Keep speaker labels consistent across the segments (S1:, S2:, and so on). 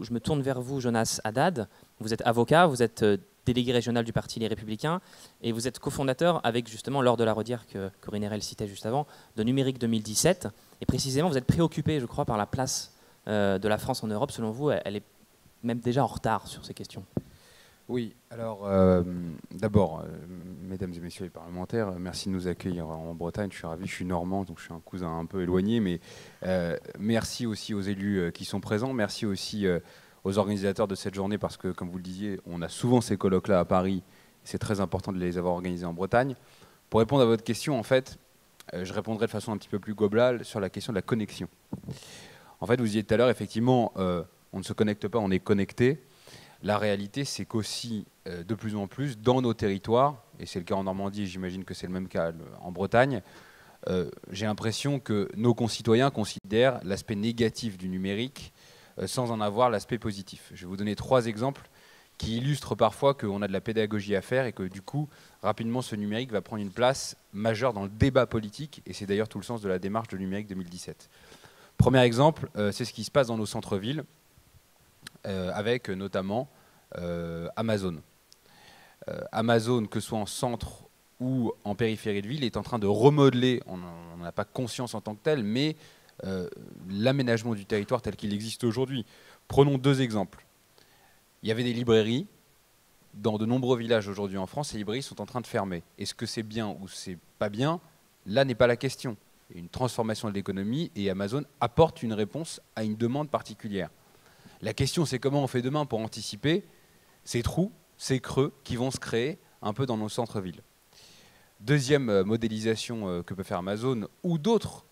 S1: Je me tourne vers vous, Jonas Haddad. Vous êtes avocat, vous êtes délégué régional du Parti Les Républicains et vous êtes cofondateur avec justement Laure de la Raudière que Corinne Erel citait juste avant, de Numérique 2017. Et précisément, vous êtes préoccupé, je crois, par la place de la France en Europe. Selon vous, elle est même déjà en retard sur ces questions.
S2: Oui, alors d'abord, mesdames et messieurs les parlementaires, merci de nous accueillir en Bretagne. Je suis ravi, je suis normand, donc je suis un cousin un peu éloigné, mais merci aussi aux élus qui sont présents, merci aussi aux organisateurs de cette journée, parce que, comme vous le disiez, on a souvent ces colloques-là à Paris, c'est très important de les avoir organisés en Bretagne. Pour répondre à votre question, en fait, je répondrai de façon un petit peu plus globale sur la question de la connexion. En fait, vous disiez tout à l'heure, effectivement, on ne se connecte pas, on est connecté. La réalité, c'est qu'aussi, de plus en plus, dans nos territoires, et c'est le cas en Normandie, j'imagine que c'est le même cas en Bretagne, j'ai l'impression que nos concitoyens considèrent l'aspect négatif du numérique sans en avoir l'aspect positif. Je vais vous donner 3 exemples qui illustrent parfois qu'on a de la pédagogie à faire et que du coup, rapidement, ce numérique va prendre une place majeure dans le débat politique, et c'est d'ailleurs tout le sens de la démarche de Numérique 2017. Premier exemple, c'est ce qui se passe dans nos centres-villes, avec notamment Amazon. Amazon, que ce soit en centre ou en périphérie de ville, est en train de remodeler, on n'en a pas conscience en tant que tel, mais l'aménagement du territoire tel qu'il existe aujourd'hui. Prenons 2 exemples. Il y avait des librairies. Dans de nombreux villages aujourd'hui en France, ces librairies sont en train de fermer. Est-ce que c'est bien ou c'est pas bien? Là n'est pas la question. Il y a une transformation de l'économie et Amazon apporte une réponse à une demande particulière. La question, c'est comment on fait demain pour anticiper ces trous, ces creux qui vont se créer un peu dans nos centres-villes. Deuxième modélisation que peut faire Amazon ou d'autres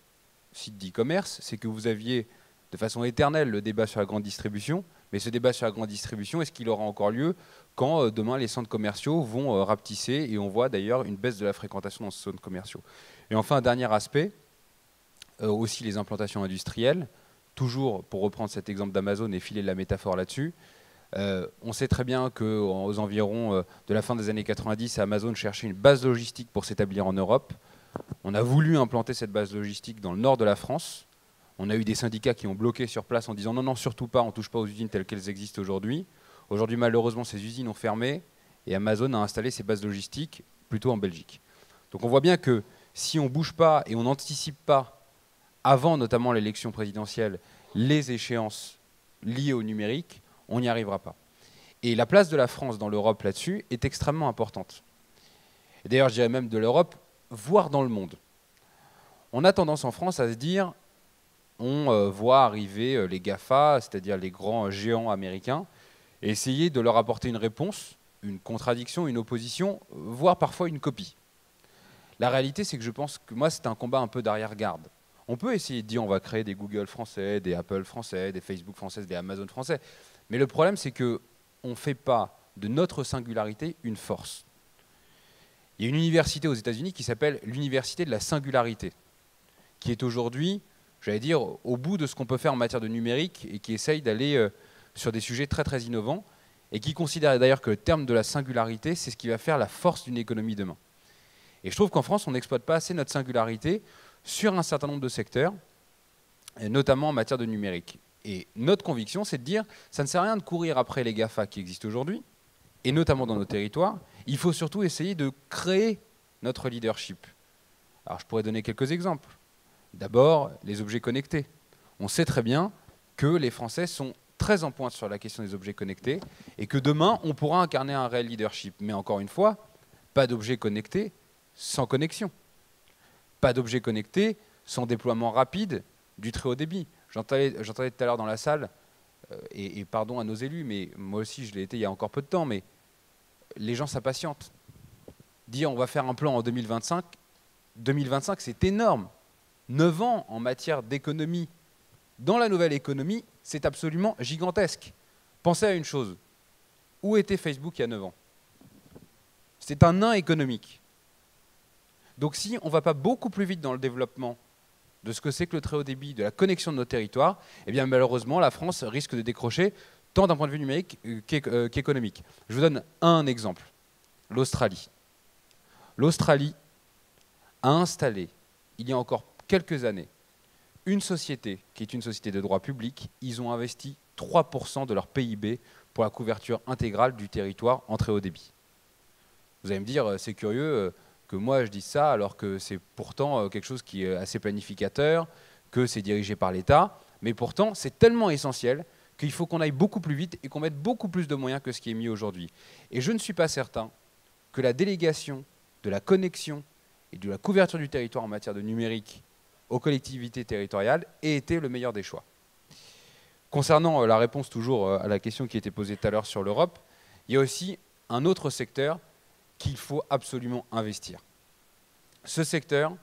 S2: sites d'e-commerce, c'est que vous aviez de façon éternelle le débat sur la grande distribution, mais ce débat sur la grande distribution, est-ce qu'il aura encore lieu quand demain les centres commerciaux vont rapetisser, et on voit d'ailleurs une baisse de la fréquentation dans ces centres commerciaux. Et enfin, un dernier aspect, aussi les implantations industrielles. Toujours, pour reprendre cet exemple d'Amazon et filer la métaphore là-dessus, on sait très bien qu'aux environs de la fin des années 90, Amazon cherchait une base logistique pour s'établir en Europe. On a voulu implanter cette base logistique dans le nord de la France. On a eu des syndicats qui ont bloqué sur place en disant non, non, surtout pas, on ne touche pas aux usines telles qu'elles existent aujourd'hui. Aujourd'hui, malheureusement, ces usines ont fermé et Amazon a installé ses bases logistiques plutôt en Belgique. Donc on voit bien que si on ne bouge pas et on n'anticipe pas, avant notamment l'élection présidentielle, les échéances liées au numérique, on n'y arrivera pas. Et la place de la France dans l'Europe là-dessus est extrêmement importante. Et d'ailleurs, je dirais même de l'Europe, voire dans le monde. On a tendance en France à se dire, on voit arriver les GAFA, c'est-à-dire les grands géants américains, et essayer de leur apporter une réponse, une contradiction, une opposition, voire parfois une copie. La réalité, c'est que je pense que moi, c'est un combat un peu d'arrière-garde. On peut essayer de dire on va créer des Google français, des Apple français, des Facebook français, des Amazon français. Mais le problème, c'est qu'on ne fait pas de notre singularité une force. Il y a une université aux États-Unis qui s'appelle l'Université de la singularité, qui est aujourd'hui, j'allais dire, au bout de ce qu'on peut faire en matière de numérique et qui essaye d'aller sur des sujets très très innovants et qui considère d'ailleurs que le terme de la singularité, c'est ce qui va faire la force d'une économie demain. Et je trouve qu'en France, on n'exploite pas assez notre singularité sur un certain nombre de secteurs, et notamment en matière de numérique. Et notre conviction, c'est de dire, ça ne sert à rien de courir après les GAFA qui existent aujourd'hui, et notamment dans nos territoires, il faut surtout essayer de créer notre leadership. Alors je pourrais donner quelques exemples. D'abord, les objets connectés. On sait très bien que les Français sont très en pointe sur la question des objets connectés, et que demain, on pourra incarner un réel leadership. Mais encore une fois, pas d'objets connectés sans connexion. Pas d'objets connectés sans déploiement rapide du très haut débit. J'entendais tout à l'heure dans la salle, et pardon à nos élus, mais moi aussi je l'ai été il y a encore peu de temps, mais les gens s'impatientent. Dire on va faire un plan en 2025, 2025 c'est énorme. 9 ans en matière d'économie. Dans la nouvelle économie, c'est absolument gigantesque. Pensez à une chose. Où était Facebook il y a 9 ans? C'est un nain économique. Donc si on ne va pas beaucoup plus vite dans le développement de ce que c'est que le très haut débit, de la connexion de nos territoires, eh bien malheureusement la France risque de décrocher tant d'un point de vue numérique qu'économique. Je vous donne un exemple, l'Australie. L'Australie a installé, il y a encore quelques années, une société qui est une société de droit public. Ils ont investi 3% de leur PIB pour la couverture intégrale du territoire en très haut débit. Vous allez me dire, c'est curieux que moi je dise ça alors que c'est pourtant quelque chose qui est assez planificateur, que c'est dirigé par l'État, mais pourtant c'est tellement essentiel qu'il faut qu'on aille beaucoup plus vite et qu'on mette beaucoup plus de moyens que ce qui est mis aujourd'hui. Et je ne suis pas certain que la délégation de la connexion et de la couverture du territoire en matière de numérique aux collectivités territoriales ait été le meilleur des choix. Concernant la réponse toujours à la question qui était posée tout à l'heure sur l'Europe, il y a aussi un autre secteur qu'il faut absolument investir. Ce secteur,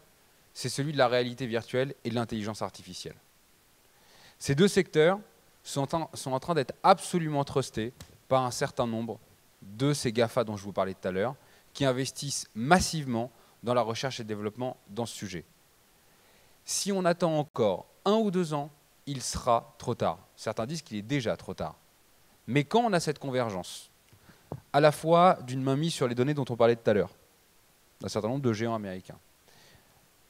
S2: c'est celui de la réalité virtuelle et de l'intelligence artificielle. Ces deux secteurs sont en train d'être absolument trustés par un certain nombre de ces GAFA dont je vous parlais tout à l'heure, qui investissent massivement dans la recherche et le développement dans ce sujet. Si on attend encore 1 ou 2 ans, il sera trop tard. Certains disent qu'il est déjà trop tard. Mais quand on a cette convergence, à la fois d'une mainmise sur les données dont on parlait tout à l'heure, d'un certain nombre de géants américains,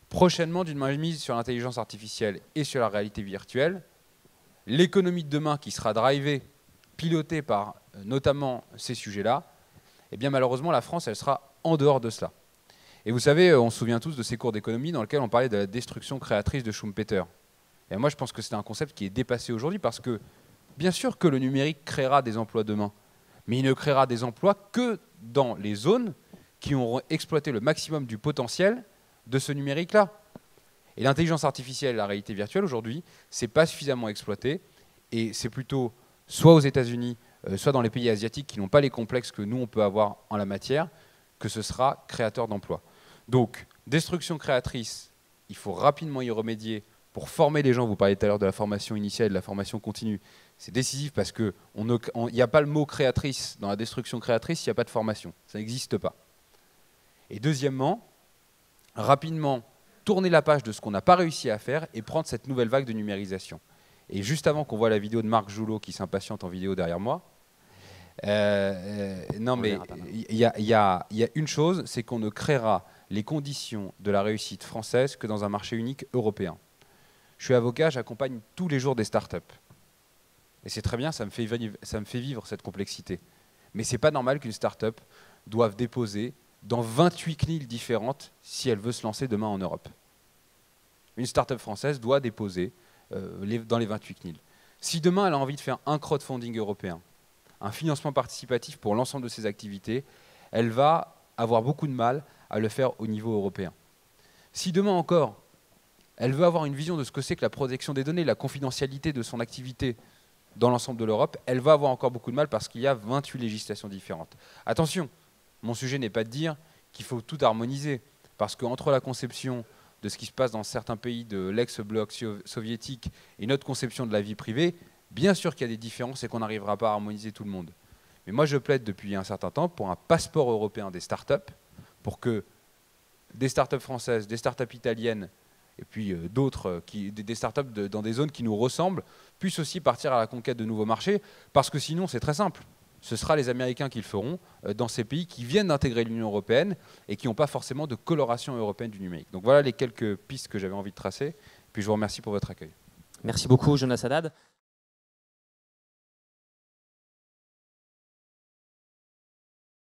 S2: prochainement d'une mainmise sur l'intelligence artificielle et sur la réalité virtuelle, l'économie de demain qui sera drivée, pilotée par notamment ces sujets-là, eh bien malheureusement la France, elle sera en dehors de cela. Et vous savez, on se souvient tous de ces cours d'économie dans lesquels on parlait de la destruction créatrice de Schumpeter. Et moi je pense que c'est un concept qui est dépassé aujourd'hui parce que bien sûr que le numérique créera des emplois demain, mais il ne créera des emplois que dans les zones qui auront exploité le maximum du potentiel de ce numérique-là. Et l'intelligence artificielle et la réalité virtuelle, aujourd'hui, ce n'est pas suffisamment exploité. Et c'est plutôt soit aux États-Unis, soit dans les pays asiatiques qui n'ont pas les complexes que nous, on peut avoir en la matière, que ce sera créateur d'emplois. Donc, destruction créatrice, il faut rapidement y remédier pour former les gens. Vous parliez tout à l'heure de la formation initiale et de la formation continue. C'est décisif parce qu'il n'y a pas le mot créatrice dans la destruction créatrice, il n'y a pas de formation. Ça n'existe pas. Et deuxièmement, rapidement, tourner la page de ce qu'on n'a pas réussi à faire et prendre cette nouvelle vague de numérisation. Et juste avant qu'on voit la vidéo de Marc Joulot qui s'impatiente en vidéo derrière moi, non mais il y a une chose, c'est qu'on ne créera les conditions de la réussite française que dans un marché unique européen. Je suis avocat, j'accompagne tous les jours des startups. Et c'est très bien, ça me fait vivre cette complexité. Mais ce n'est pas normal qu'une start-up doive déposer dans 28 CNIL différentes si elle veut se lancer demain en Europe. Une start-up française doit déposer dans les 28 CNIL. Si demain elle a envie de faire un crowdfunding européen, un financement participatif pour l'ensemble de ses activités, elle va avoir beaucoup de mal à le faire au niveau européen. Si demain encore, elle veut avoir une vision de ce que c'est que la protection des données, la confidentialité de son activité dans l'ensemble de l'Europe, elle va avoir encore beaucoup de mal parce qu'il y a 28 législations différentes. Attention, mon sujet n'est pas de dire qu'il faut tout harmoniser, parce qu'entre la conception de ce qui se passe dans certains pays de l'ex-bloc soviétique et notre conception de la vie privée, bien sûr qu'il y a des différences et qu'on n'arrivera pas à harmoniser tout le monde. Mais moi, je plaide depuis un certain temps pour un passeport européen des startups, pour que des startups françaises, des startups italiennes, et puis d'autres, des startups dans des zones qui nous ressemblent, puissent aussi partir à la conquête de nouveaux marchés, parce que sinon, c'est très simple. Ce sera les Américains qui le feront dans ces pays qui viennent d'intégrer l'Union européenne et qui n'ont pas forcément de coloration européenne du numérique. Donc voilà les quelques pistes que j'avais envie de tracer. Puis je vous remercie pour votre accueil.
S1: Merci beaucoup, Jonas Haddad.